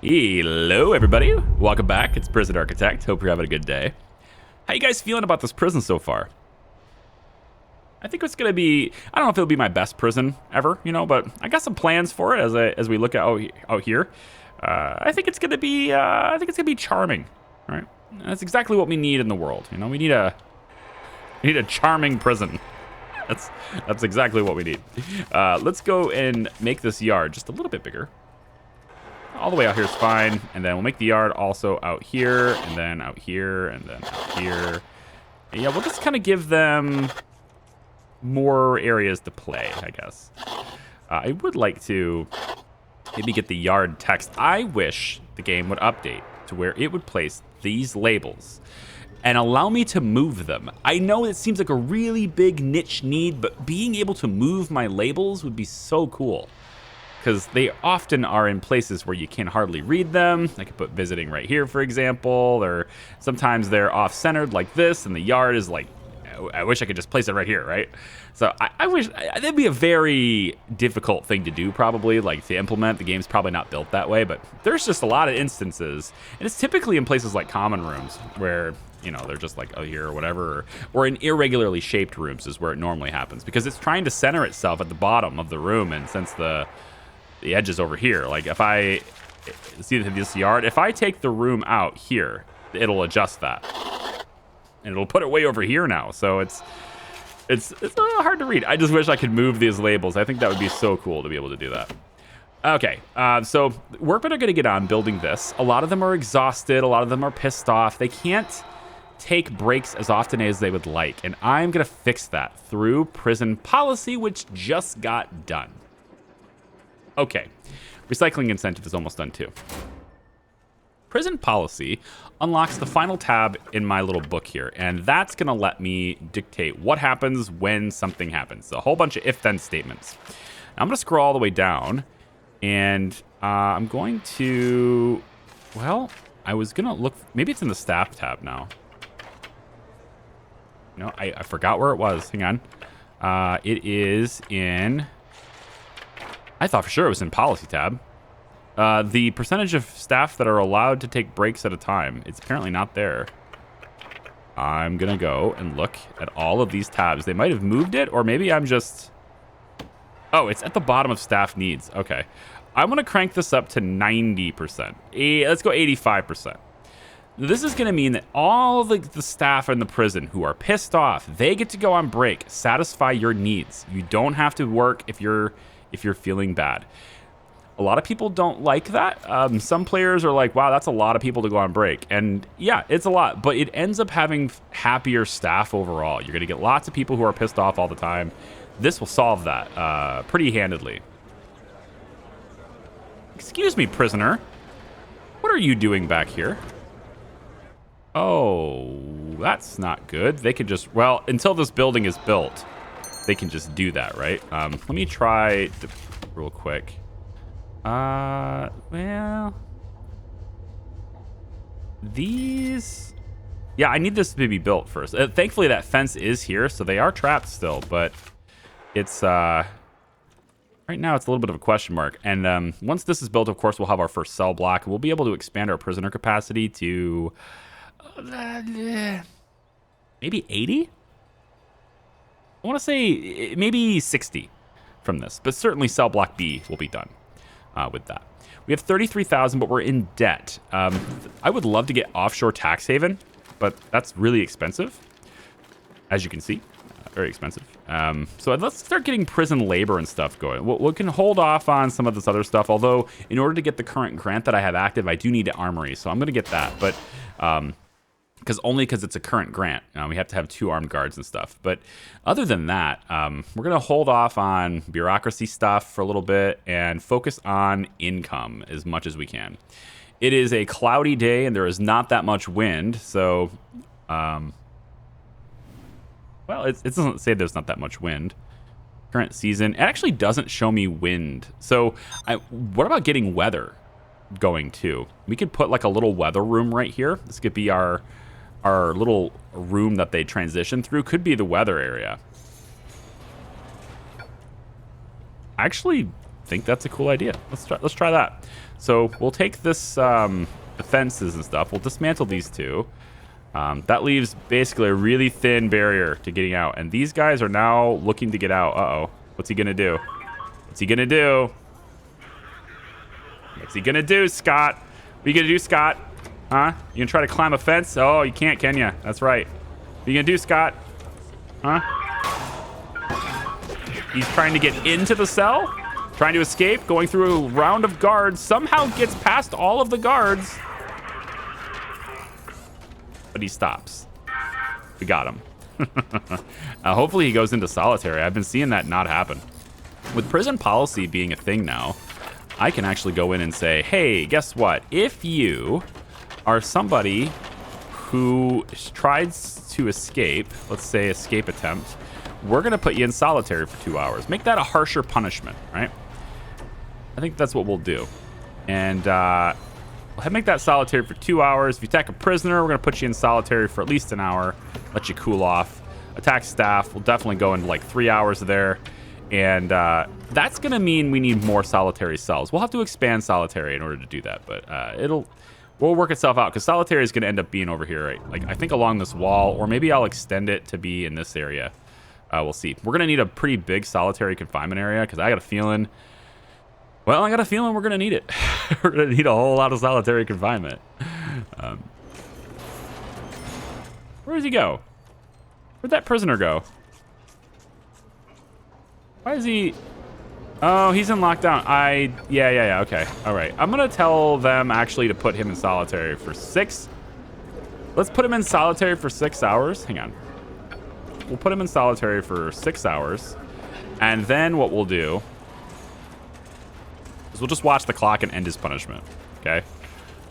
Hello, everybody. Welcome back. It's Prison Architect. Hope you're having a good day. How you guys feeling about this prison so far? I think it's gonna be. I don't know if it'll be my best prison ever, but I got some plans for it as we look at out here. I think it's gonna be. I think it's gonna be charming. All right, that's exactly what we need in the world. We need a charming prison. That's exactly what we need. Let's go and make this yard just a little bit bigger. All the way out here is fine, and then we'll make the yard also out here, and then out here, and then out here. And yeah, we'll just kind of give them more areas to play, I guess. I would like to maybe get the yard text. I wish the game would update to where it would place these labels and allow me to move them. I know it seems like a really big niche need, but being able to move my labels would be so cool. Because they often are in places where you can hardly read them. I could put visiting right here, for example, or sometimes they're off-centered like this, and the yard is like, I wish I could just place it right here, right? So I wish, that'd be a very difficult thing to do probably, like to implement. The game's probably not built that way, but there's just a lot of instances, and it's typically in places like common rooms where, they're just like, oh, here or whatever, or in irregularly shaped rooms is where it normally happens, because it's trying to center itself at the bottom of the room, and since the edge is over here. Like if I see this yard, if I take the room out here, it'll adjust that, and it'll put it way over here now. So it's a little hard to read. I just wish I could move these labels. I think that would be so cool to be able to do that. Okay, so workmen are going to get on building this. A lot of them are exhausted. A lot of them are pissed off. They can't take breaks as often as they would like, and I'm going to fix that through prison policy, which just got done. Okay, recycling incentive is almost done too. Prison policy unlocks the final tab in my little book here, and that's gonna let me dictate what happens when something happens. A whole bunch of if-then statements. Now I'm gonna scroll all the way down, and I'm going to, well, I was gonna look, maybe it's in the staff tab now. No, I forgot where it was, hang on. It is in, I thought for sure it was in policy tab. The percentage of staff that are allowed to take breaks at a time, it's apparently not there. I'm gonna go and look at all of these tabs. They might have moved it, or maybe I'm just, oh, it's at the bottom of staff needs. Okay, I'm gonna crank this up to 90%. Let's go 85%. This is gonna mean that all the staff in the prison who are pissed off, they get to go on break, satisfy your needs. You don't have to work if you're feeling bad. A lot of people don't like that. Some players are like, wow, that's a lot of people to go on break. And yeah, it's a lot, but it ends up having happier staff overall. You're gonna get lots of people who are pissed off all the time. This will solve that pretty handedly. Excuse me, prisoner. What are you doing back here? Oh, that's not good. They can just, well, until this building is built, they can just do that, right? Let me try real quick. Well, these, yeah, I need this to be built first. Thankfully, that fence is here, so they are trapped still, but it's, right now it's a little bit of a question mark. And once this is built, of course, we'll have our first cell block. We'll be able to expand our prisoner capacity to maybe 80? I want to say maybe 60 from this, but certainly cell block B will be done with that. We have 33,000, but we're in debt. I would love to get offshore tax haven, but that's really expensive, as you can see, very expensive. So let's start getting prison labor and stuff going. We can hold off on some of this other stuff, although in order to get the current grant that I have active, I do need an armory, so I'm going to get that, but because it's a current grant. We have to have 2 armed guards and stuff. But other than that, we're going to hold off on bureaucracy stuff for a little bit and focus on income as much as we can. It is a cloudy day and there is not that much wind. So, well, it doesn't say there's not that much wind. Current season, it actually doesn't show me wind. So what about getting weather going too? We could put like a little weather room right here. This could be our little room that they transition through. Could be the weather area. I actually think that's a cool idea. Let's try that. So we'll take this, the fences and stuff. We'll dismantle these two. That leaves basically a really thin barrier to getting out. And these guys are now looking to get out. Uh-oh. What's he going to do? What's he going to do? What's he going to do, Scott? What are you going to do, Scott? Huh? You going to try to climb a fence? Oh, you can't, can you? That's right. What are you going to do, Scott? Huh? He's trying to get into the cell, trying to escape, going through a round of guards, somehow gets past all of the guards. But he stops. We got him. Hopefully he goes into solitary. I've been seeing that not happen. With prison policy being a thing now, I can actually go in and say, hey, guess what? If you are somebody who tries to escape, let's say escape attempt, we're going to put you in solitary for 2 hours. Make that a harsher punishment, right? I think that's what we'll do. And we'll make that solitary for 2 hours. If you attack a prisoner, we're going to put you in solitary for at least an hour. Let you cool off. Attack staff, we'll definitely go into like 3 hours there. And that's going to mean we need more solitary cells. We'll have to expand solitary in order to do that. But we'll work itself out. Because solitary is going to end up being over here, right? Like, I think along this wall. Or maybe I'll extend it to be in this area. We'll see. We're going to need a pretty big solitary confinement area. Because I got a feeling... Well, I got a feeling we're going to need it. We're going to need a whole lot of solitary confinement. Where does he go? Where'd that prisoner go? Why is he... Oh, he's in lockdown. Yeah, okay. All right. I'm going to tell them actually to put him in solitary for 6. Let's put him in solitary for 6 hours. Hang on. We'll put him in solitary for 6 hours. And then what we'll do... we'll just watch the clock and end his punishment, okay?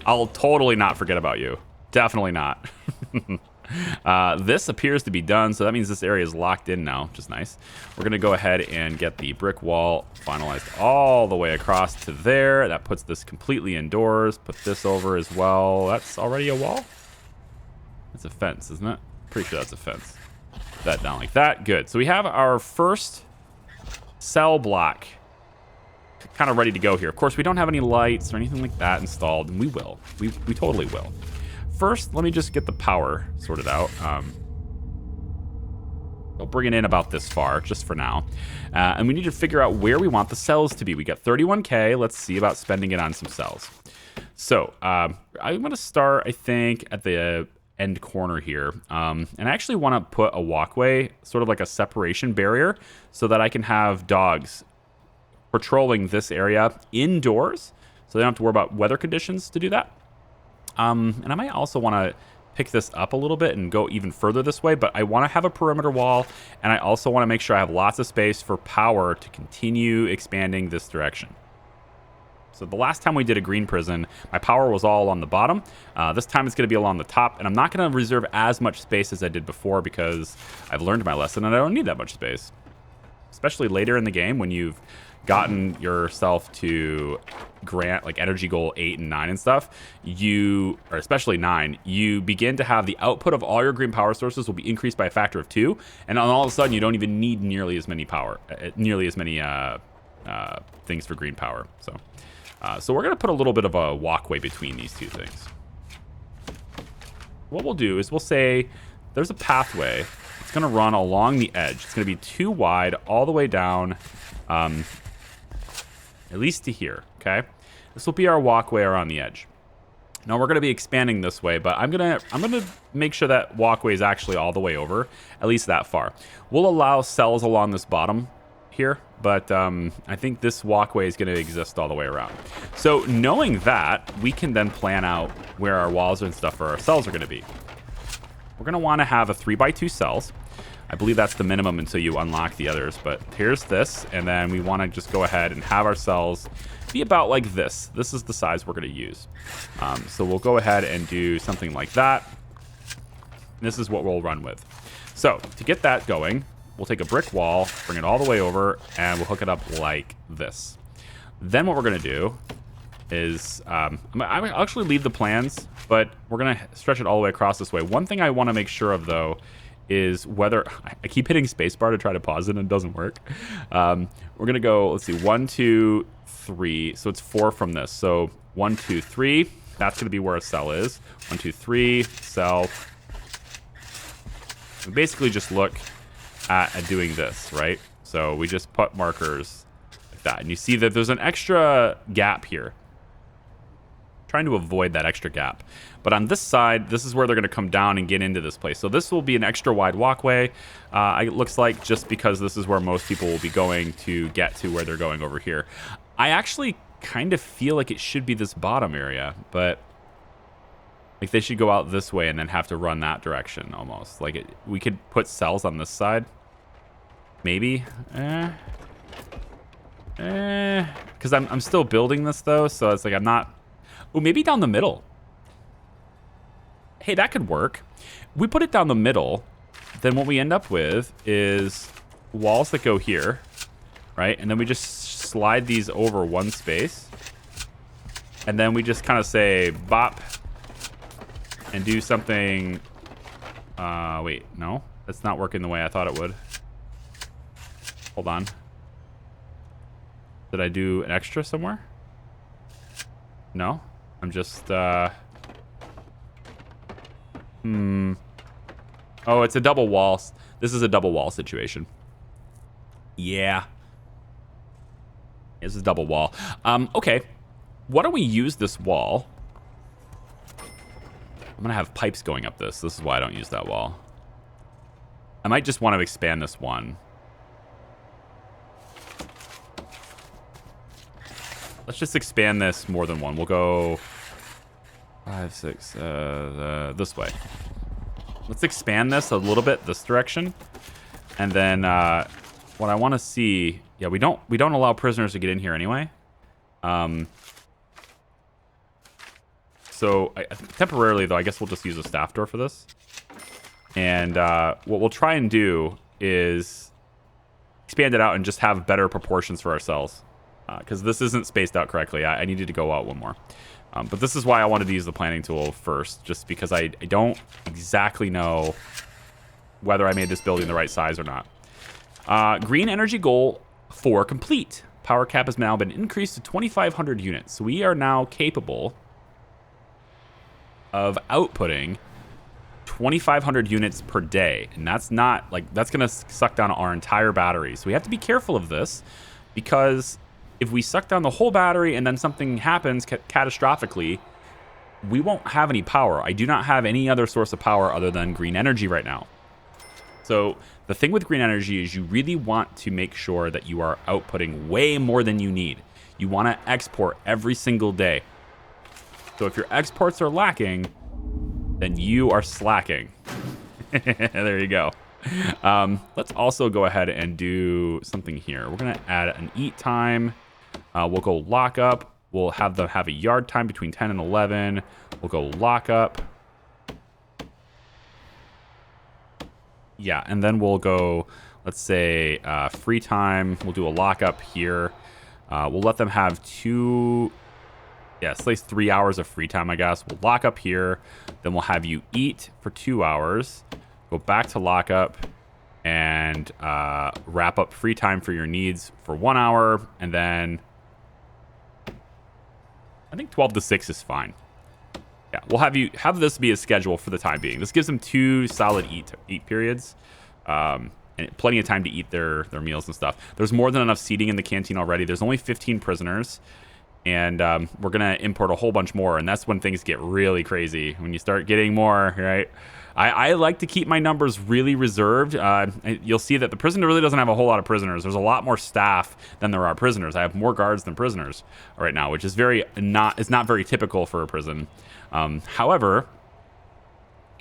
I'll totally not forget about you. Definitely not. This appears to be done, so that means this area is locked in now, which is nice. We're going to go ahead and get the brick wall finalized all the way across to there. That puts this completely indoors. Put this over as well. That's already a wall? That's a fence, isn't it? Pretty sure that's a fence. Put that down like that. Good. So we have our first cell block kind of ready to go here. Of course, we don't have any lights or anything like that installed, and we will. We totally will. First, let me just get the power sorted out. I'll bring it in about this far, just for now. And we need to figure out where we want the cells to be. We got 31K. Let's see about spending it on some cells. So, I'm going to start, I think, at the end corner here. And I actually want to put a walkway, sort of like a separation barrier, so that I can have dogs patrolling this area indoors, so they don't have to worry about weather conditions to do that. And I might also want to pick this up a little bit and go even further this way, but I want to have a perimeter wall, and I also want to make sure I have lots of space for power to continue expanding this direction. So the last time we did a green prison, my power was all on the bottom. This time it's going to be along the top, and I'm not going to reserve as much space as I did before because I've learned my lesson and I don't need that much space. Especially later in the game when you've gotten yourself to grant like energy goal 8 and 9 and stuff, or especially 9, you begin to have the output of all your green power sources will be increased by a factor of 2, and all of a sudden you don't even need nearly as many things for green power. So we're going to put a little bit of a walkway between these two things. What we'll do is we'll say there's a pathway. It's going to run along the edge. It's going to be too wide all the way down, at least to here, okay? This will be our walkway around the edge. Now we're going to be expanding this way, but I'm gonna make sure that walkway is actually all the way over, at least that far. We'll allow cells along this bottom here, but I think this walkway is going to exist all the way around. So knowing that, we can then plan out where our walls and stuff for our cells are going to be. We're going to want to have a 3x2 cells. I believe that's the minimum until you unlock the others, but here's this, and then we want to just go ahead and have our cells be about like this. This is the size we're going to use. So we'll go ahead and do something like that. This is what we'll run with. So to get that going, we'll take a brick wall, bring it all the way over, and we'll hook it up like this. Then what we're going to do is, I'll actually leave the plans, but we're going to stretch it all the way across this way. One thing I want to make sure of, though, is whether... I keep hitting spacebar to try to pause it, and it doesn't work. We're going to go, let's see, 1, 2, 3. So it's 4 from this. So 1, 2, 3. That's going to be where a cell is. 1, 2, 3. Cell. We basically just look at doing this, right? So we just put markers like that. And you see that there's an extra gap here. Trying to avoid that extra gap. But on this side, this is where they're going to come down and get into this place. So this will be an extra wide walkway, it looks like, just because this is where most people will be going to get to where they're going over here. I actually kind of feel like it should be this bottom area, but like they should go out this way and then have to run that direction almost. Like we could put cells on this side. Maybe. Because I'm still building this though, so it's like I'm not... Oh, maybe down the middle. Hey, that could work. We put it down the middle, then what we end up with is walls that go here, right? And then we just slide these over one space. And then we just kind of say bop and do something. Wait, no, that's not working the way I thought it would. Hold on. Did I do an extra somewhere? No, I'm just, Oh, it's a double wall. This is a double wall situation. Yeah. It's a double wall. Okay. Why don't we use this wall? I'm going to have pipes going up this. This is why I don't use that wall. I might just want to expand this one. Let's just expand this more than one. We'll go 5, 6, this way. Let's expand this a little bit this direction. And then what I want to see, yeah, we don't allow prisoners to get in here anyway. So temporarily though, I guess we'll just use a staff door for this. And what we'll try and do is expand it out and just have better proportions for ourselves. Because this isn't spaced out correctly. I needed to go out one more. But this is why I wanted to use the planning tool first, just because I don't exactly know whether I made this building the right size or not. Green energy goal 4 complete. Power cap has now been increased to 2,500 units. So we are now capable of outputting 2,500 units per day. And that's not, like, that's going to suck down our entire battery. So we have to be careful of this, because if we suck down the whole battery and then something happens catastrophically, we won't have any power. I do not have any other source of power other than green energy right now. So the thing with green energy is you really want to make sure that you are outputting way more than you need. You want to export every single day. So if your exports are lacking, then you are slacking. There you go. Let's also go ahead and do something here. We're going to add an eat time. We'll go lock up. We'll have a yard time between 10 and 11. We'll go lock up. Yeah, and then we'll go, let's say, free time. We'll do a lockup here. We'll let them have 2, yeah, it's like 3 hours of free time, I guess. We'll lock up here. Then we'll have you eat for 2 hours. Go back to lockup and wrap up free time for your needs for 1 hour. And then I think 12 to 6 is fine. Yeah, we'll have this be a schedule for the time being. This gives them 2 solid eat periods, and plenty of time to eat their meals and stuff. There's more than enough seating in the canteen already. There's only 15 prisoners, and we're gonna import a whole bunch more. And that's when things get really crazy, when you start getting more, right? I like to keep my numbers really reserved. You'll see that the prison really doesn't have a whole lot of prisoners. There's a lot more staff than there are prisoners. I have more guards than prisoners right now, which is not very typical for a prison. However,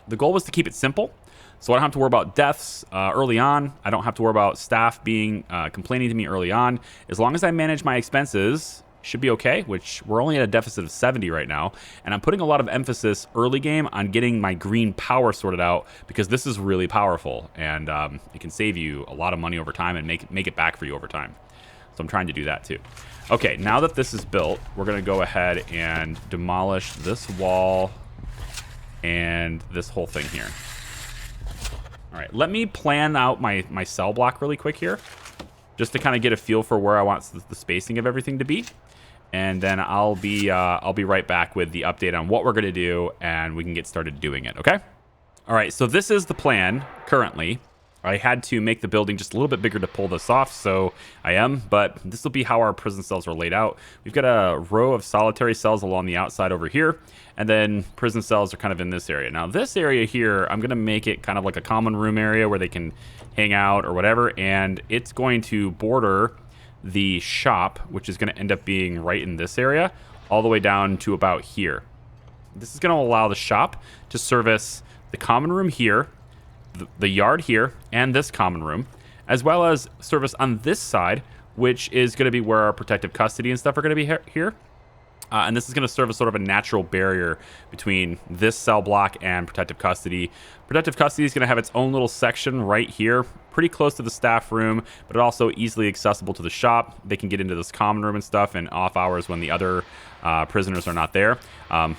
the goal was to keep it simple, so I don't have to worry about deaths early on. I don't have to worry about staff being complaining to me early on. As long as I manage my expenses, should be okay, which we're only at a deficit of 70 right now. And I'm putting a lot of emphasis early game on getting my green power sorted out, because this is really powerful, and it can save you a lot of money over time and make it back for you over time. So I'm trying to do that too. Okay, now that this is built, we're going to go ahead and demolish this wall and this whole thing here. All right, let me plan out my cell block really quick here. just to kind of get a feel for where I want the spacing of everything to be. And then I'll be right back with the update on what we're going to do, and we can get started doing it, okay? All right, so this is the plan currently. I had to make the building just a little bit bigger to pull this off, so I am, but this will be how our prison cells are laid out. We've got a row of solitary cells along the outside over here, and then prison cells are kind of in this area. Now, this area here, I'm going to make it kind of like a common room area where they can hang out or whatever, and it's going to border the shop, which is going to end up being right in this area, all the way down to about here. This is going to allow the shop to service the common room here, the yard here, and this common room, as well as service on this side, which is going to be where our protective custody and stuff are going to be here. And this is going to serve as sort of a natural barrier between this cell block and protective custody. Protective custody is going to have its own little section right here, pretty close to the staff room, but also easily accessible to the shop. They can get into this common room and stuff in off hours when the other prisoners are not there.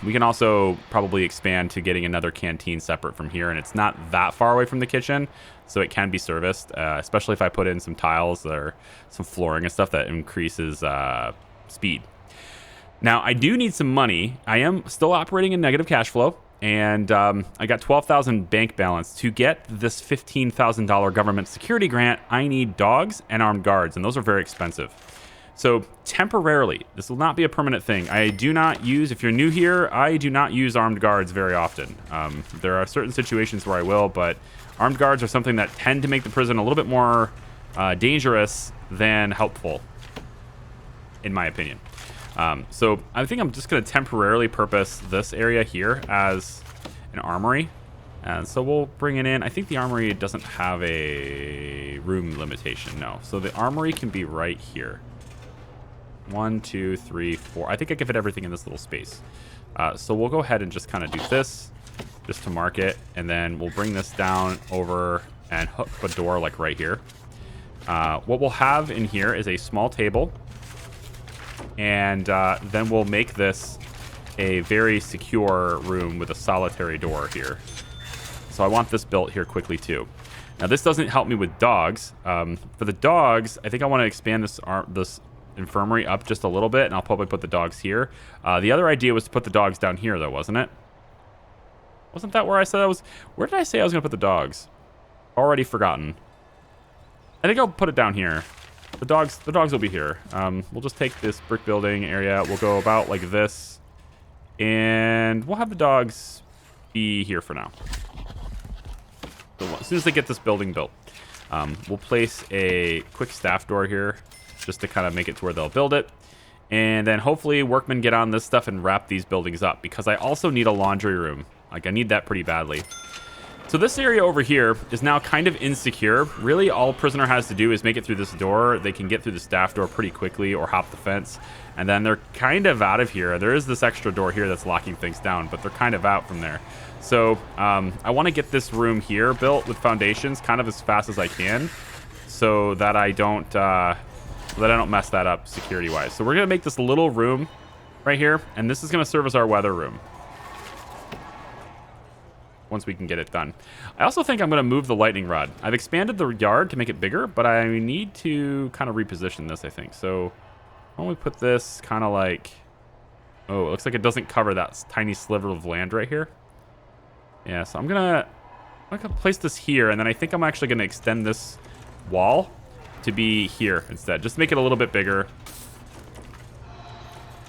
We can also probably expand to getting another canteen separate from here, and it's not that far away from the kitchen, so it can be serviced, especially if I put in some tiles or some flooring and stuff that increases speed. Now, I do need some money. I am still operating in negative cash flow, and I got $12,000 bank balance. To get this $15,000 government security grant, I need dogs and armed guards, and those are very expensive. So temporarily, this will not be a permanent thing. I do not use, if you're new here, I do not use armed guards very often. There are certain situations where I will, but armed guards are something that tend to make the prison a little bit more dangerous than helpful, in my opinion. So I think I'm just going to temporarily purpose this area here as an armory. And so we'll bring it in. I think the armory doesn't have a room limitation. No. So the armory can be right here. 1, 2, 3, 4. I think I can fit everything in this little space. So we'll go ahead and just kind of do this just to mark it. And then we'll bring this down over and hook a door like right here. What we'll have in here is a small table. And then we'll make this a very secure room with a solitary door here. So I want this built here quickly too. Now this doesn't help me with dogs. For the dogs, I think I want to expand this infirmary up just a little bit, and I'll probably put the dogs here. The other idea was to put the dogs down here though, wasn't it? Wasn't that where I said I was? Where did I say I was going to put the dogs? Already forgotten. I think I'll put it down here. The dogs will be here. We'll just take this brick building area. We'll go about like this. And we'll have the dogs be here for now. So as soon as they get this building built, we'll place a quick staff door here just to kind of make it to where they'll build it. And then hopefully workmen get on this stuff and wrap these buildings up, because I also need a laundry room. Like, I need that pretty badly. So this area over here is now kind of insecure. Really, all a prisoner has to do is make it through this door. They can get through the staff door pretty quickly or hop the fence. And then they're kind of out of here. There is this extra door here that's locking things down, but they're kind of out from there. So I want to get this room here built with foundations kind of as fast as I can, so that I don't mess that up security-wise. So we're going to make this little room right here, and this is going to serve as our weather room once we can get it done. I also think I'm going to move the lightning rod. I've expanded the yard to make it bigger, but I need to kind of reposition this, I think. So why don't we put this kind of like... Oh, it looks like it doesn't cover that tiny sliver of land right here. Yeah, so I'm going to place this here, and then I think I'm actually going to extend this wall to be here instead. Just make it a little bit bigger.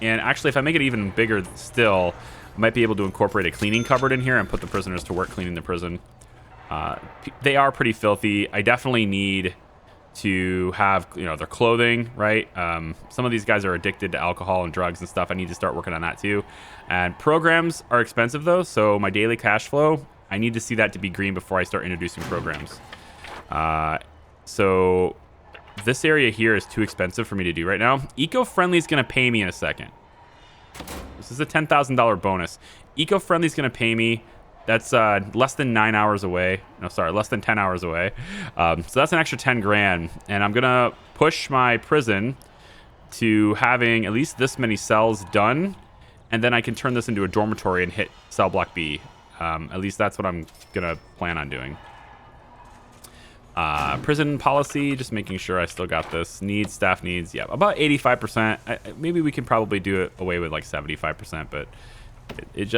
And actually, if I make it even bigger still, I might be able to incorporate a cleaning cupboard in here and put the prisoners to work cleaning the prison. They are pretty filthy. I definitely need to have, their clothing, right? Some of these guys are addicted to alcohol and drugs and stuff. I need to start working on that too. And programs are expensive though, so my daily cash flow, I need to see that to be green before I start introducing programs. So this area here is too expensive for me to do right now. Eco-friendly is going to pay me in a second. This is a $10,000 bonus. Eco-friendly is going to pay me. That's less than 9 hours away. No, sorry, less than 10 hours away. So that's an extra 10 grand. And I'm going to push my prison to having at least this many cells done. And then I can turn this into a dormitory and hit cell block B. At least that's what I'm going to plan on doing. Prison policy, just making sure I still got this. Needs, staff needs, yeah, about 85%. Maybe we can probably do it away with like 75%, but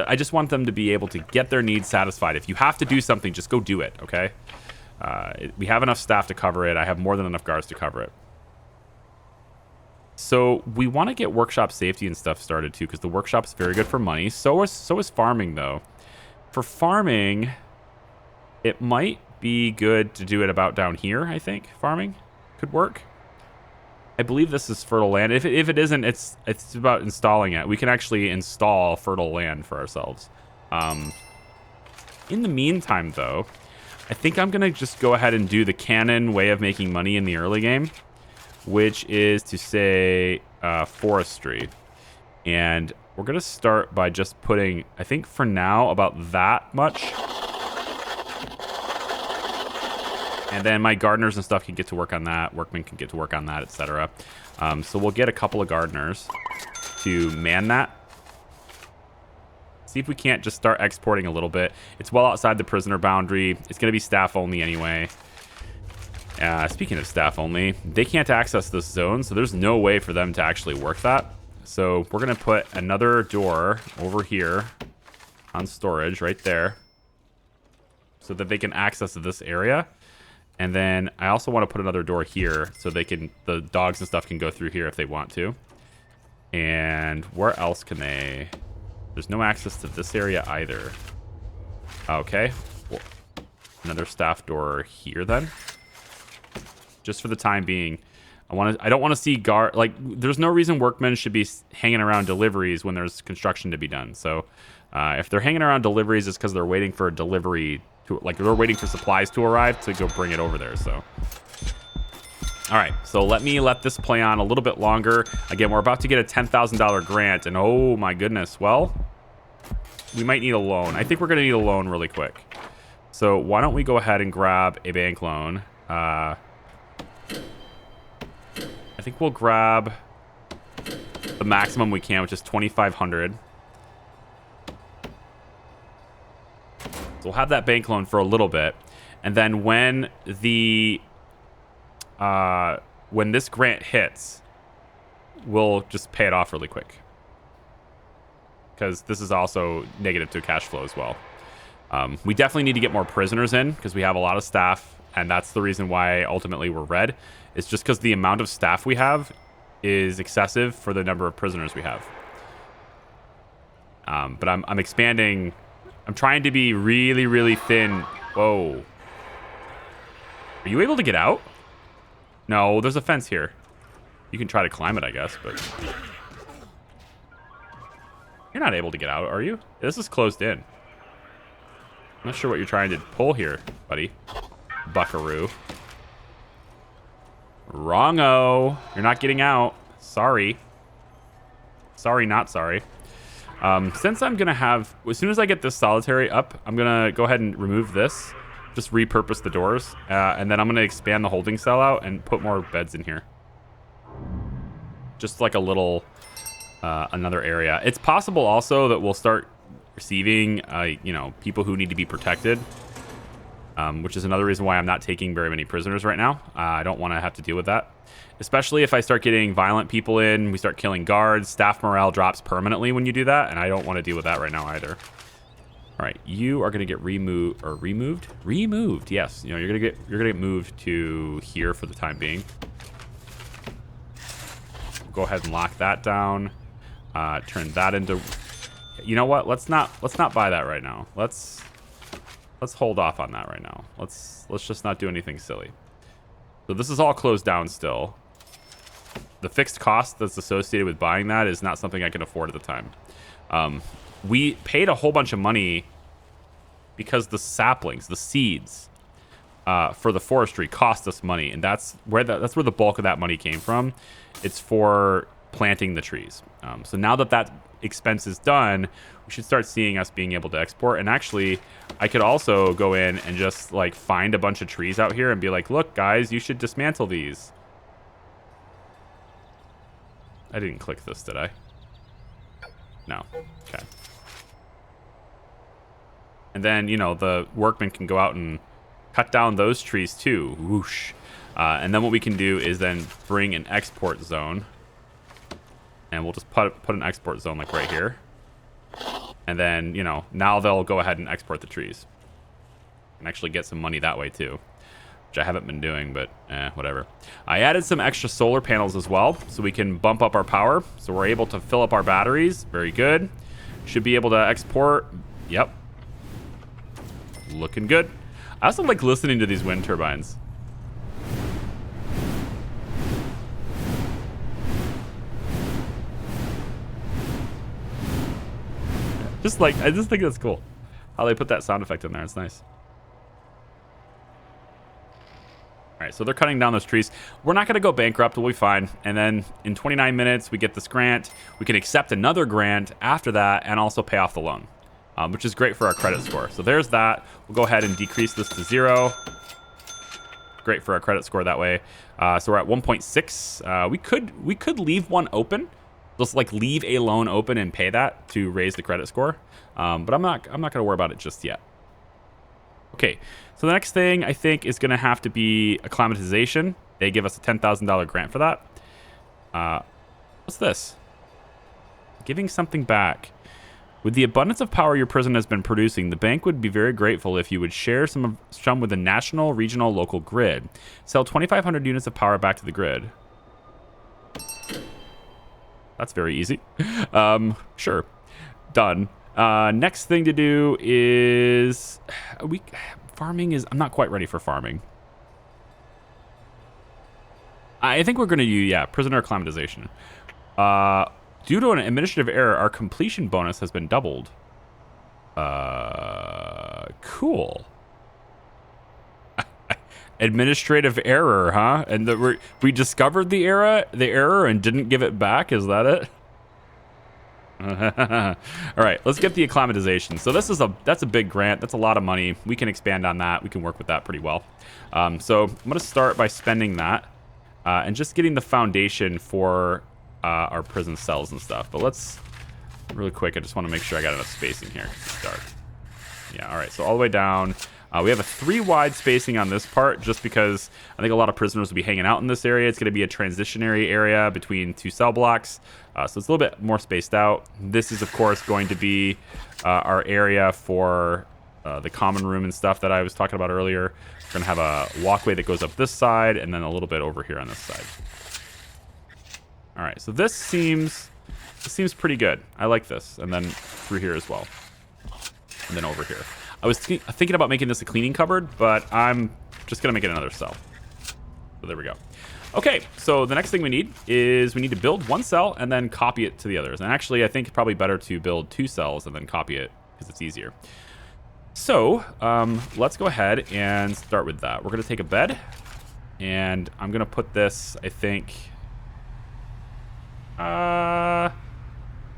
I just want them to be able to get their needs satisfied. If you have to do something, just go do it, okay? We have enough staff to cover it. I have more than enough guards to cover it. So we want to get workshop safety and stuff started too, because the workshop's very good for money. So is farming though. For farming, it might be good to do it about down here, I think. Farming could work. I believe this is fertile land. If it isn't, it's about installing it. We can actually install fertile land for ourselves. In the meantime, though, I think I'm going to just go ahead and do the canon way of making money in the early game, which is to say forestry. And we're going to start by just putting, I think for now, about that much. And then my gardeners and stuff can get to work on that. Workmen can get to work on that, etc. So we'll get a couple of gardeners to man that. See if we can't just start exporting a little bit. It's well outside the prisoner boundary. It's going to be staff only anyway. Speaking of staff only, they can't access this zone, so there's no way for them to actually work that. So we're going to put another door over here on storage right there so that they can access this area. And then I also want to put another door here so the dogs and stuff can go through here if they want to. And where else can they? There's no access to this area either. Okay. Well, another staff door here then. Just for the time being. I don't want to see there's no reason workmen should be hanging around deliveries when there's construction to be done. So if they're hanging around deliveries, it's because they're waiting for a delivery they're waiting for supplies to arrive to go bring it over there. So all right, so let this play on a little bit longer. Again, we're about to get a $10,000 grant, and oh my goodness, well, we might need a loan. I think we're gonna need a loan really quick. So why don't we go ahead and grab a bank loan? I think we'll grab the maximum we can, which is $2,500. So we'll have that bank loan for a little bit, and then when this grant hits, we'll just pay it off really quick, because this is also negative to cash flow as well. We definitely need to get more prisoners in because we have a lot of staff, and that's the reason why ultimately we're red. It's just because the amount of staff we have is excessive for the number of prisoners we have. But I'm expanding. I'm trying to be really, really thin. Whoa. Are you able to get out? No, there's a fence here. You can try to climb it, I guess, but... You're not able to get out, are you? This is closed in. I'm not sure what you're trying to pull here, buddy. Buckaroo. Wrong-o. You're not getting out. Sorry. Sorry, not sorry. Since I'm going to have... As soon as I get this solitary up, I'm going to go ahead and remove this. Just repurpose the doors. And then I'm going to expand the holding cell out and put more beds in here. Just like a little... another area. It's possible also that we'll start receiving, people who need to be protected. Which is another reason why I'm not taking very many prisoners right now. I don't want to have to deal with that. Especially if I start getting violent people in, we start killing guards, staff morale drops permanently when you do that, and I don't want to deal with that right now either. All right, you are going to get removed, yes. You're going to get moved to here for the time being. Go ahead and lock that down. Turn that into... You know what? Let's not buy that right now. Let's hold off on that right now. Let's just not do anything silly. So this is all closed down still. The fixed cost that's associated with buying that is not something I can afford at the time. We paid a whole bunch of money because the saplings, the seeds for the forestry cost us money, and that's where the bulk of that money came from. It's for planting the trees. So now that expense is done, we should start seeing us being able to export. And actually, I could also go in and just like find a bunch of trees out here and be like, look, guys, you should dismantle these. I didn't click this, did I? No. Okay. And then, the workmen can go out and cut down those trees too. Whoosh. And then what we can do is then bring an export zone. And we'll just put an export zone like right here. And then, you know, now they'll go ahead and export the trees. And actually get some money that way too. Which I haven't been doing, but whatever. I added some extra solar panels as well, so we can bump up our power. So we're able to fill up our batteries. Very good. Should be able to export. Yep. Looking good. I also like listening to these wind turbines. I just think that's cool. How they put that sound effect in there. It's nice. All right, so they're cutting down those trees. We're not going to go bankrupt. We'll be fine. And then in 29 minutes, we get this grant. We can accept another grant after that and also pay off the loan, which is great for our credit score. So there's that. We'll go ahead and decrease this to 0. Great for our credit score that way. So we're at 1.6. We could leave one open. Just like leave a loan open and pay that to raise the credit score. But I'm not going to worry about it just yet. Okay, so the next thing I think is going to have to be acclimatization. They give us a $10,000 grant for that. What's this? Giving something back. With the abundance of power your prison has been producing, the bank would be very grateful if you would share some with the national, regional, local grid. Sell 2,500 units of power back to the grid. That's very easy. Sure. Done. Next thing to do is farming is, I'm not quite ready for farming. I think we're going to do, prisoner acclimatization. Due to an administrative error, our completion bonus has been doubled. Cool. Administrative error, huh? And we discovered the error and didn't give it back. Is that it? All right, let's get the acclimatization. So that's a big grant. That's a lot of money. We can expand on that. We can work with that pretty well. So I'm going to start by spending that and just getting the foundation for our prison cells and stuff. But let's really quick. I just want to make sure I got enough spacing here to start. Yeah. All right. So all the way down. We have a 3 wide spacing on this part just because I think a lot of prisoners will be hanging out in this area. It's going to be a transitionary area between 2 cell blocks. So it's a little bit more spaced out. This is, of course, going to be our area for the common room and stuff that I was talking about earlier. We're going to have a walkway that goes up this side and then a little bit over here on this side. All right, so this seems pretty good. I like this. And then through here as well. And then over here. I was thinking about making this a cleaning cupboard, but I'm just going to make it another cell. So there we go. Okay, so the next thing we need is we need to build 1 cell and then copy it to the others. And actually, I think it's probably better to build 2 cells and then copy it because it's easier. So let's go ahead and start with that. We're going to take a bed, and I'm going to put this, I think... yeah,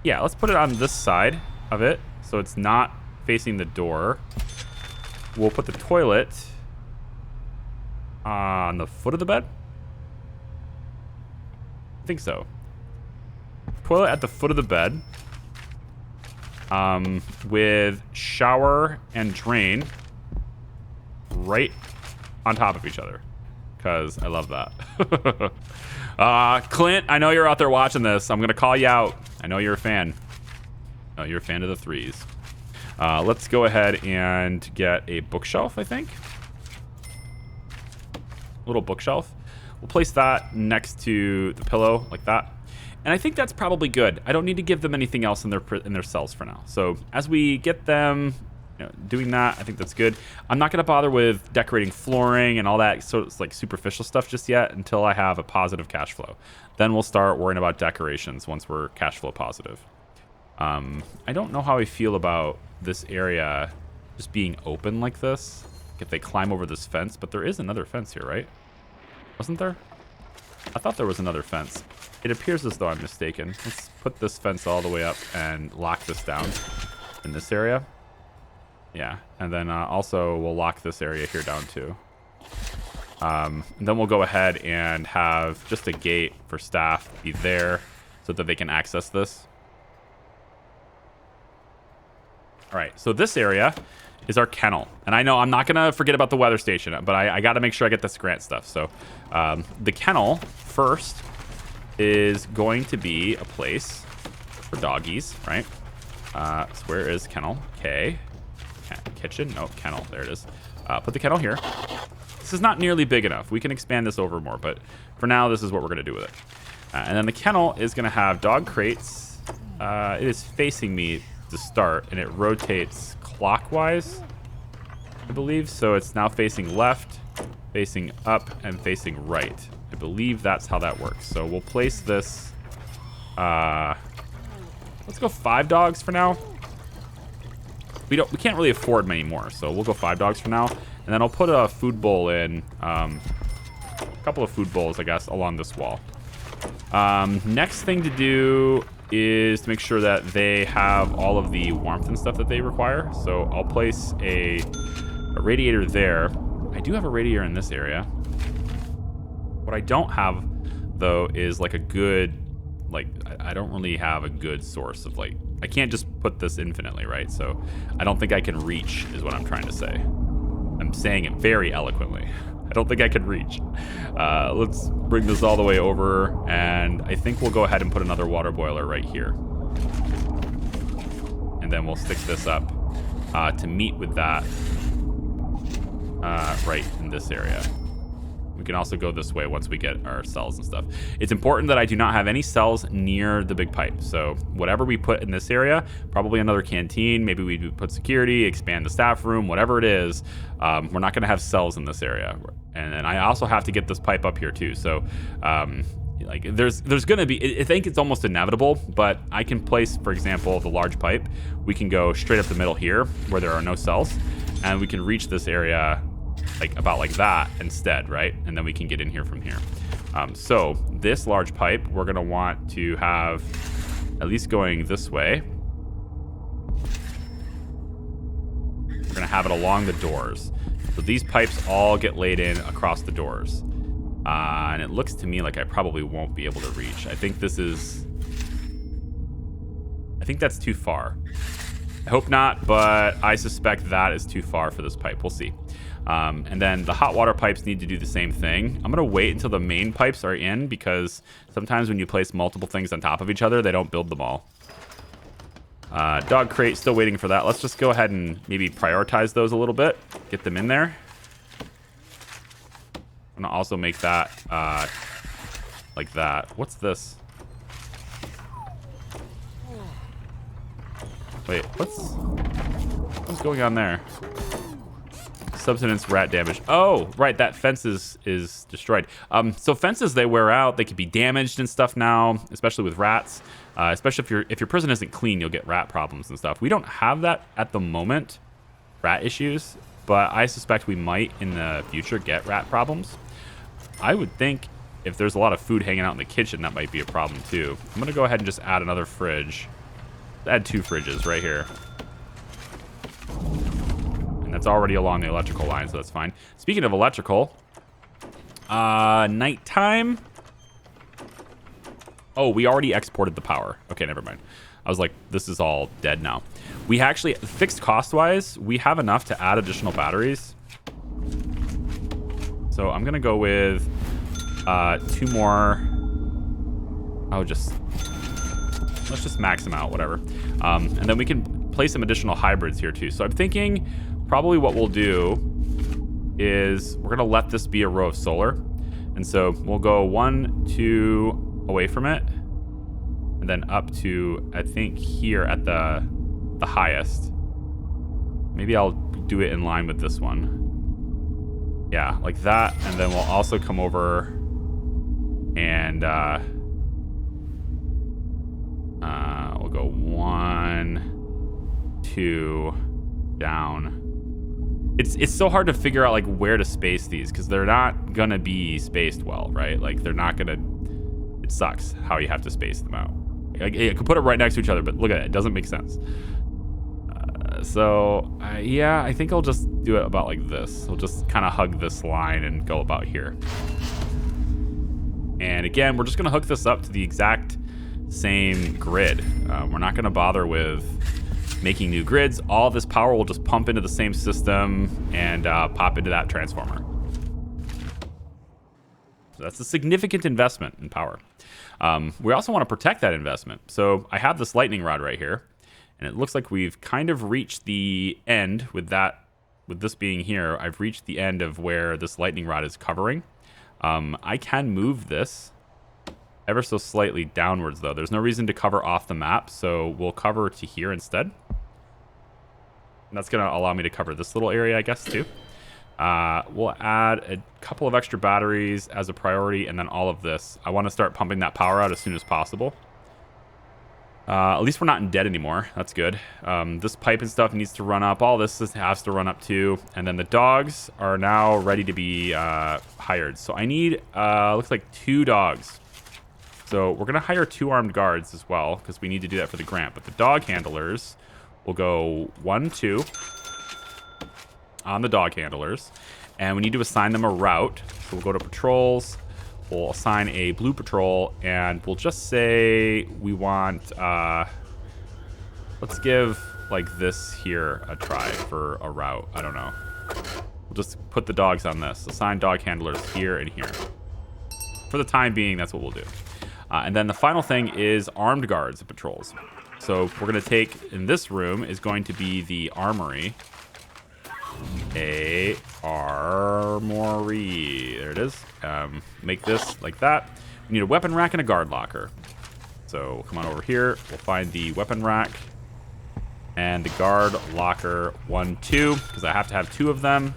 let's put it on this side of it so it's not facing the door. We'll put the toilet on the foot of the bed. I think so. Toilet at the foot of the bed. With shower and drain right on top of each other. Because I love that. Clint, I know you're out there watching this. I'm going to call you out. I know you're a fan. Oh, you're a fan of the 3s. Let's go ahead and get a bookshelf, I think. Little bookshelf. We'll place that next to the pillow like that. And I think that's probably good. I don't need to give them anything else in their cells for now. So as we get them doing that, I think that's good. I'm not going to bother with decorating flooring and all that sort of like superficial stuff just yet until I have a positive cash flow. Then we'll start worrying about decorations once we're cash flow positive. I don't know how I feel about this area just being open like this. If they climb over this fence, but there is another fence here, right? Wasn't there? I thought there was another fence. It appears as though I'm mistaken. Let's put this fence all the way up and lock this down in this area. Yeah, and then also we'll lock this area here down too. And then we'll go ahead and have just a gate for staff be there so that they can access this. All right, so this area is our kennel. And I know I'm not going to forget about the weather station, but I got to make sure I get this grant stuff. So the kennel first is going to be a place for doggies, right? So where is kennel? K. Kitchen? No, kennel. There it is. Put the kennel here. This is not nearly big enough. We can expand this over more, but for now, this is what we're going to do with it. And then the kennel is going to have dog crates. It is facing me to start, and it rotates clockwise, I believe. So it's now facing left, facing up, and facing right. I believe that's how that works. So we'll place this. Let's go 5 dogs for now. We can't really afford many more, so we'll go 5 dogs for now. And then I'll put a food bowl in, a couple of food bowls, I guess, along this wall. Next thing to do is to make sure that they have all of the warmth and stuff that they require. So I'll place a radiator there. I do have a radiator in this area. What I don't have, though, is like a good, like, I don't really have a good source of, like, I can't just put this infinitely, right? So I don't think I can reach is what I'm trying to say. I'm saying it very eloquently. I don't think I can reach. Let's bring this all the way over, and I think we'll go ahead and put another water boiler right here. And then we'll stick this up to meet with that right in this area. We can also go this way once we get our cells and stuff. It's important that I do not have any cells near the big pipe. So whatever we put in this area, probably another canteen, maybe we put security, expand the staff room, whatever it is, we're not going to have cells in this area. And then I also have to get this pipe up here too. So like there's going to be, I think it's almost inevitable, but I can place, for example, the large pipe. We can go straight up the middle here where there are no cells, and we can reach this area like about like that instead, right? And then we can get in here from here. So this large pipe, we're going to want to have at least going this way. We're going to have it along the doors. So these pipes all get laid in across the doors. And it looks to me like I probably won't be able to reach. I think that's too far. I hope not, but I suspect that is too far for this pipe. We'll see. And then the hot water pipes need to do the same thing. I'm going to wait until the main pipes are in, because sometimes when you place multiple things on top of each other, they don't build them all. Dog crate, still waiting for that. Let's just go ahead and maybe prioritize those a little bit. Get them in there. I'm going to also make that like that. What's this? Wait, what's going on there? Subsistence rat damage. Oh, right, that fence is destroyed. So fences, they wear out. They can be damaged and stuff now, especially with rats. Especially if your prison isn't clean, you'll get rat problems and stuff. We don't have that at the moment, rat issues, but I suspect we might in the future get rat problems. I would think if there's a lot of food hanging out in the kitchen, that might be a problem too. I'm gonna go ahead and just add another fridge. Add 2 fridges right here. That's already along the electrical line, so that's fine. Speaking of electrical, nighttime. Oh, we already exported the power. Okay, never mind. I was like, this is all dead now. We actually, fixed cost-wise, we have enough to add additional batteries. So I'm gonna go with 2 more. Oh, let's just max them out, whatever. And then we can place some additional hybrids here too. So I'm thinking probably what we'll do is we're gonna let this be a row of solar. And so we'll go 1, 2 away from it, and then up to, I think, here at the highest. Maybe I'll do it in line with this one. Yeah, like that. And then we'll also come over and we'll go 1, 2 down. It's so hard to figure out like where to space these, because they're not gonna be spaced well, right? Like they're not gonna. It sucks how you have to space them out. Like, I could put it right next to each other, but look at it. It doesn't make sense. Yeah, I think I'll just do it about like this. We'll just kind of hug this line and go about here. And again, we're just gonna hook this up to the exact same grid. We're not gonna bother with making new grids. All this power will just pump into the same system and pop into that transformer. So that's a significant investment in power. We also want to protect that investment. So I have this lightning rod right here, and it looks like we've kind of reached the end with this being here. I've reached the end of where this lightning rod is covering. I can move this ever so slightly downwards, though. There's no reason to cover off the map, so we'll cover to here instead. And that's going to allow me to cover this little area, I guess, too. We'll add a couple of extra batteries as a priority, and then all of this. I want to start pumping that power out as soon as possible. At least we're not in debt anymore. That's good. This pipe and stuff needs to run up. All this has to run up too. And then the dogs are now ready to be hired. So I need, looks like 2 dogs. So we're going to hire 2 armed guards as well, because we need to do that for the grant. But the dog handlers will go 1, 2 on the dog handlers. And we need to assign them a route. So we'll go to patrols. We'll assign a blue patrol, and we'll just say we want, let's give like this here a try for a route. I don't know. We'll just put the dogs on this. Assign dog handlers here and here. For the time being, that's what we'll do. And then the final thing is armed guards and patrols. So we're going to take, in this room, is going to be the armory. A armory. There it is. Make this like that. We need a weapon rack and a guard locker. So come on over here. We'll find the weapon rack and the guard locker 1, 2, because I have to have 2 of them.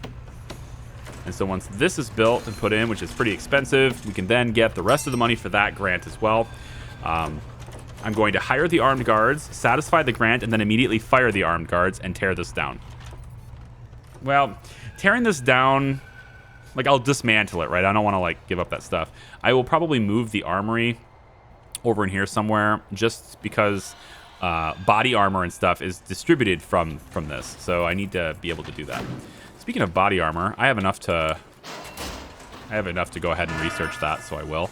And so once this is built and put in, which is pretty expensive, we can then get the rest of the money for that grant as well. I'm going to hire the armed guards, satisfy the grant, and then immediately fire the armed guards and tear this down. Well, tearing this down, like, I'll dismantle it, right? I don't want to, like, give up that stuff. I will probably move the armory over in here somewhere, just because body armor and stuff is distributed from this. So I need to be able to do that. Speaking of body armor, I have enough to go ahead and research that, so I will.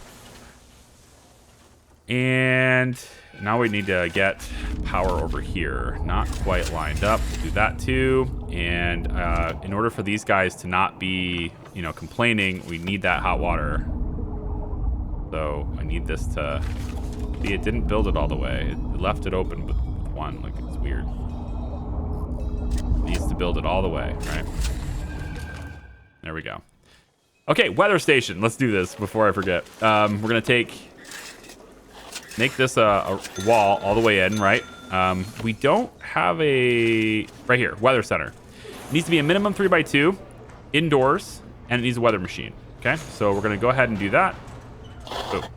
And now we need to get power over here. Not quite lined up. We'll do that too. And in order for these guys to not be, you know, complaining, we need that hot water. So I need this to... See, it didn't build it all the way. It left it open with 1. Like, it's weird. It needs to build it all the way, right? There we go. Okay, weather station. Let's do this before I forget. We're going to make this a wall all the way in, right? We don't have a... Right here, weather center. It needs to be a minimum 3x2, indoors, and it needs a weather machine. Okay, so we're going to go ahead and do that. Oh.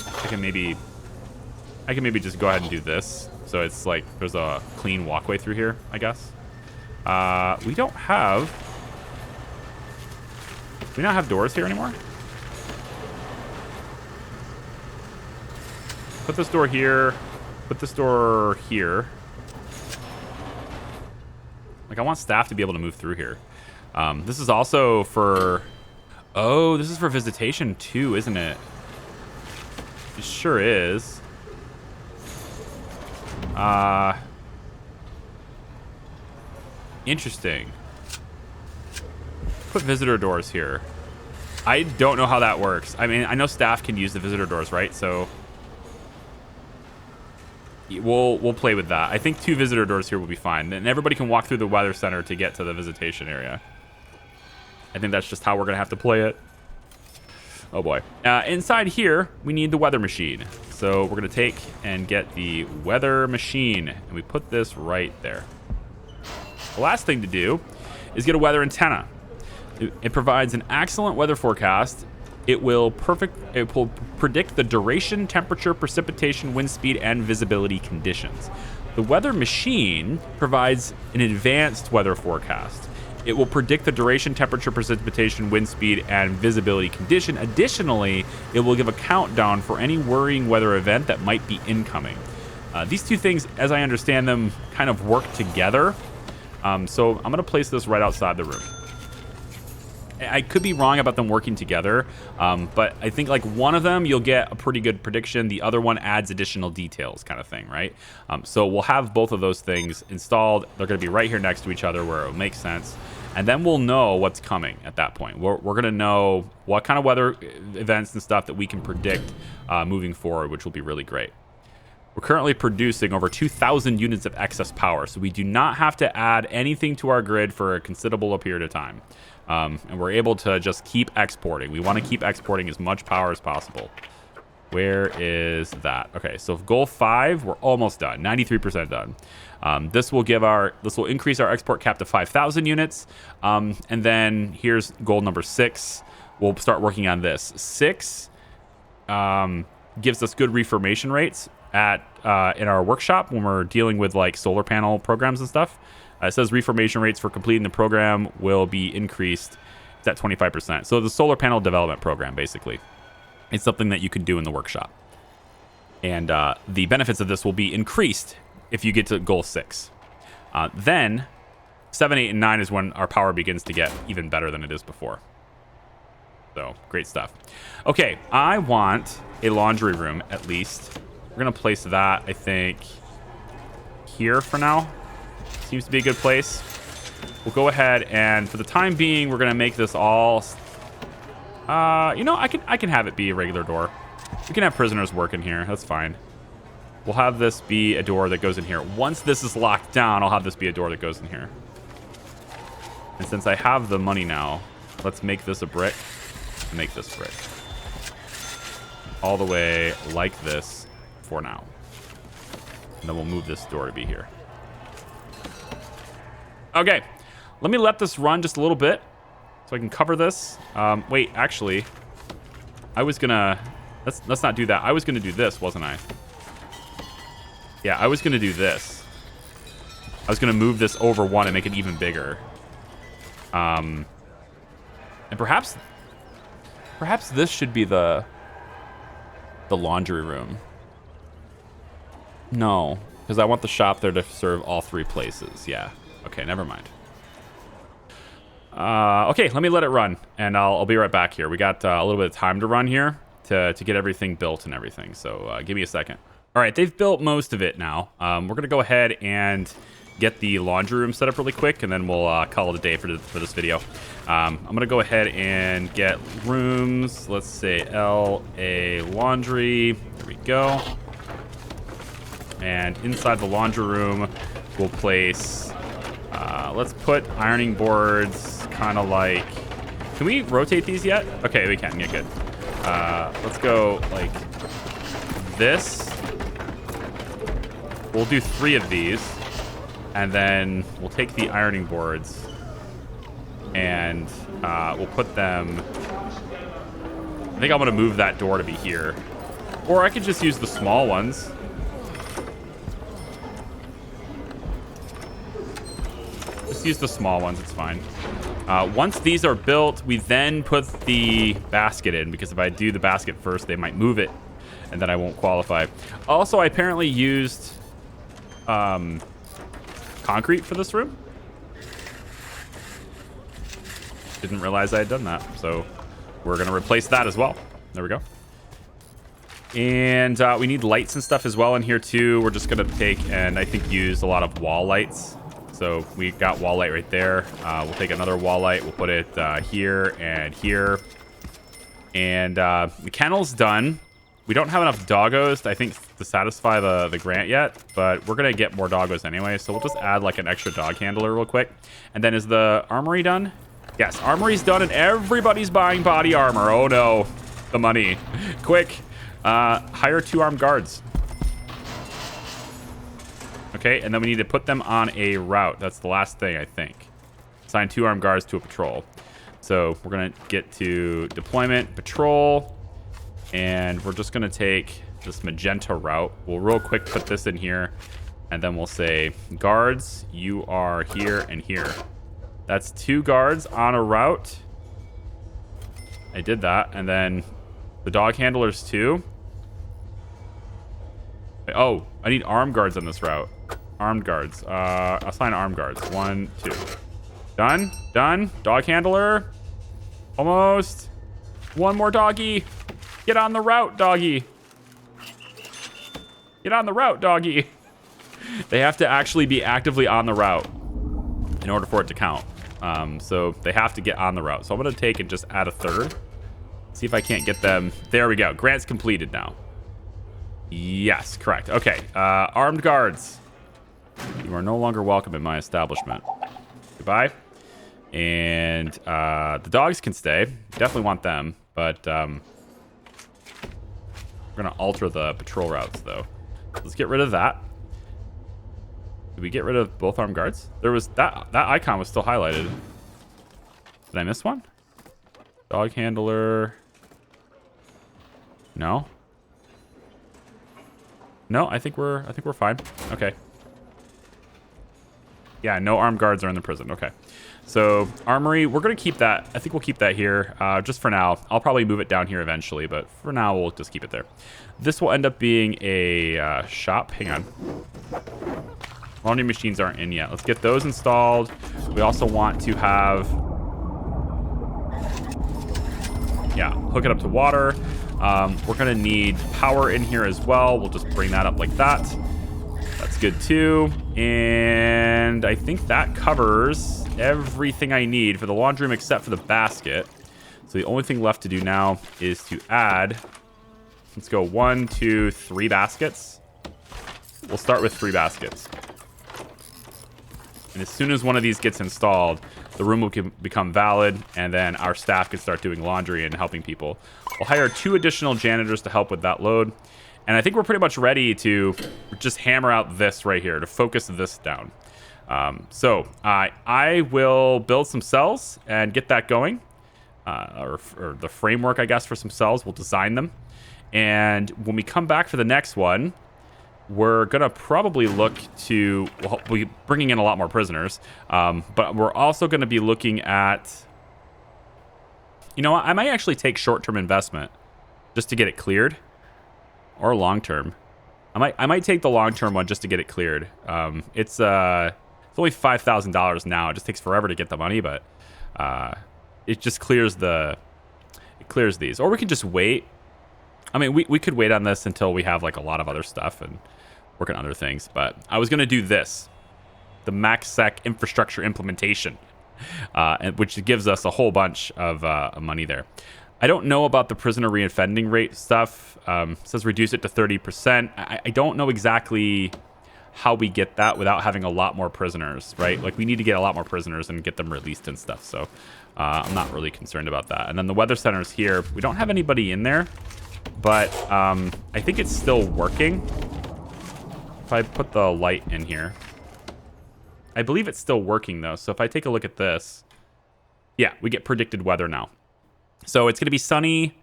I can maybe just go ahead and do this. So it's like there's a clean walkway through here, I guess. We don't have... Do we not have doors here anymore? Put this door here. Put this door here. Like, I want staff to be able to move through here. This is also for... Oh, this is for visitation too, isn't it? It sure is. Interesting. Put visitor doors here. I don't know how that works. I mean, I know staff can use the visitor doors, right? So we'll play with that. I think 2 visitor doors here will be fine. And everybody can walk through the weather center to get to the visitation area. I think that's just how we're going to have to play it. Oh boy. Inside here, we need the weather machine. So we're going to take and get the weather machine. And we put this right there. The last thing to do is get a weather antenna. It provides an excellent weather forecast. It will predict the duration, temperature, precipitation, wind speed, and visibility conditions. The weather machine provides an advanced weather forecast. It will predict the duration, temperature, precipitation, wind speed, and visibility condition. Additionally, it will give a countdown for any worrying weather event that might be incoming. These 2 things, as I understand them, kind of work together. So I'm going to place this right outside the room. I could be wrong about them working together, but I think like one of them you'll get a pretty good prediction. The other one adds additional details, kind of thing, right? So we'll have both of those things installed. They're going to be right here next to each other where it will make sense. And then we'll know what's coming at that point. We're going to know what kind of weather events and stuff that we can predict moving forward, which will be really great. We're currently producing over 2,000 units of excess power, so we do not have to add anything to our grid for a considerable period of time. And we're able to just keep exporting. We want to keep exporting as much power as possible. Where is that? Okay, so goal 5, we're almost done, 93% done. This will increase our export cap to 5,000 units. And then here's goal number 6. We'll start working on this. 6 gives us good reformation rates in our workshop when we're dealing with like solar panel programs and stuff. It says reformation rates for completing the program will be increased. It's at 25%. So the solar panel development program, basically. It's something that you can do in the workshop. And the benefits of this will be increased if you get to goal 6. Then 7, 8, and 9 is when our power begins to get even better than it is before. So great stuff. Okay, I want a laundry room at least. We're going to place that, I think, here for now. Seems to be a good place. We'll go ahead and for the time being, we're going to make this all... I can have it be a regular door. We can have prisoners work in here. That's fine. We'll have this be a door that goes in here. Once this is locked down, I'll have this be a door that goes in here. And since I have the money now, let's make this a brick. Make this brick. All the way like this for now. And then we'll move this door to be here. Okay. Let me let this run just a little bit so I can cover this. Wait, actually, I was gonna... Let's not do that. I was gonna do this, wasn't I? Yeah, I was gonna do this. I was gonna move this over 1 and make it even bigger. And perhaps this should be the laundry room. No, because I want the shop there to serve all 3 places. Yeah. Okay, never mind. Okay, let me let it run, and I'll be right back here. We got a little bit of time to run here to get everything built and everything. So give me a second. All right, they've built most of it now. We're gonna go ahead and get the laundry room set up really quick, and then we'll call it a day for this video. I'm gonna go ahead and get rooms. Let's say LA laundry. There we go. And inside the laundry room, we'll place. Let's put ironing boards, kind of like. Can we rotate these yet? Okay, we can. Yeah, good. Let's go like this. We'll do 3 of these. And then we'll take the ironing boards and we'll put them... I think I'm going to move that door to be here. Or I could just use the small ones. Just use the small ones, it's fine. Once these are built, we then put the basket in, because if I do the basket first, they might move it, and then I won't qualify. Also, I apparently used... concrete for this room. Didn't realize I had done that, so we're gonna replace that as well. There we go. And we need lights and stuff as well in here too. We're just gonna take and I think use a lot of wall lights. So we got wall light right there. We'll take another wall light. We'll put it here and here. And the kennel's done. We don't have enough doggos, I think, to satisfy the grant yet, but we're going to get more doggos anyway, so we'll just add like an extra dog handler real quick. And then is the armory done? Yes, armory's done and everybody's buying body armor. Oh no, the money. Quick, hire 2 armed guards. Okay, and then we need to put them on a route. That's the last thing, I think. Assign 2 armed guards to a patrol. So we're going to get to deployment, patrol. And we're just going to take this magenta route. We'll real quick put this in here. And then we'll say, guards, you are here and here. That's 2 guards on a route. I did that. And then the dog handlers too. Oh, I need armed guards on this route. Armed guards. Assign armed guards. 1, 2. Done. Done. Dog handler. Almost. One more doggy. Get on the route, doggy. Get on the route, doggy. They have to actually be actively on the route in order for it to count. So they have to get on the route. So I'm going to take and just add a third. See if I can't get them. There we go. Grant's completed now. Yes, correct. Okay. Armed guards. You are no longer welcome in my establishment. Goodbye. And the dogs can stay. Definitely want them. But we're going to alter the patrol routes, though. Let's get rid of that. Did we get rid of both armed guards? There was that icon was still highlighted. Did I miss one? Dog handler. No. No, I think we're fine. Okay. Yeah, no armed guards are in the prison. Okay. So armory, we're gonna keep that. I think we'll keep that here just for now. I'll probably move it down here eventually, but for now we'll just keep it there. This will end up being a shop. Hang on. Laundry machines aren't in yet. Let's get those installed. We also want to have, hook it up to water. We're gonna need power in here as well. We'll just bring that up like that. That's good too. And I think that covers everything I need for the laundry room except for the basket. So the only thing left to do now is to add, let's go 1, 2, 3 baskets. We'll start with 3 baskets. And as soon as one of these gets installed, the room will become valid, and then our staff can start doing laundry and helping people. We'll hire 2 additional janitors to help with that load. And I think we're pretty much ready to just hammer out this right here, to focus this down. So I will build some cells and get that going. Or the framework, I guess, for some cells. We'll design them. And when we come back for the next one, we're going to probably look to, well, we'll be bringing in a lot more prisoners. But we're also going to be looking at, you know what? I might actually take short-term investment just to get it cleared. Or long-term. I might take the long-term one just to get it cleared. It's only $5,000 now. It just takes forever to get the money, but it just clears these. Or we could just wait. I mean, we could wait on this until we have like a lot of other stuff and work on other things. But I was going to do this, the MaxSec infrastructure implementation, which gives us a whole bunch of money there. I don't know about the prisoner reoffending rate stuff. It says reduce it to 30%. I don't know exactly how we get that without having a lot more prisoners, right? Like, we need to get a lot more prisoners and get them released and stuff. So I'm not really concerned about that. And then the weather center's here. We don't have anybody in there, but I think it's still working. If I put the light in here. I believe it's still working, though. So if I take a look at this, yeah, we get predicted weather now. So it's going to be sunny.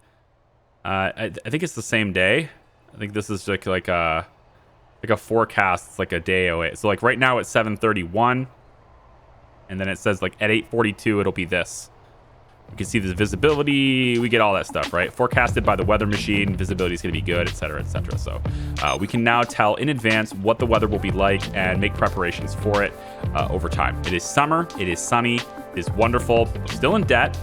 I think it's the same day. I think this is like a forecast. It's like a day away. So like right now it's 7:31, and then it says like at 8:42 it'll be this. You can see the visibility. We get all that stuff, right? Forecasted by the weather machine. Visibility is going to be good, etc., etc. So we can now tell in advance what the weather will be like and make preparations for it over time. It is summer. It is sunny. It is wonderful. We're still in debt.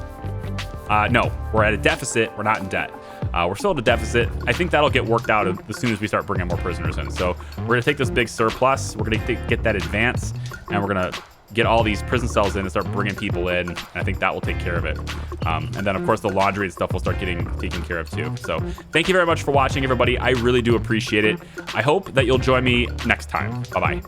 No, we're at a deficit. We're not in debt. We're still at a deficit. I think that'll get worked out as soon as we start bringing more prisoners in. So we're going to take this big surplus. We're going to get that advance, and we're going to get all these prison cells in and start bringing people in. And I think that will take care of it. And then, of course, the laundry and stuff will start getting taken care of, too. So thank you very much for watching, everybody. I really do appreciate it. I hope that you'll join me next time. Bye-bye.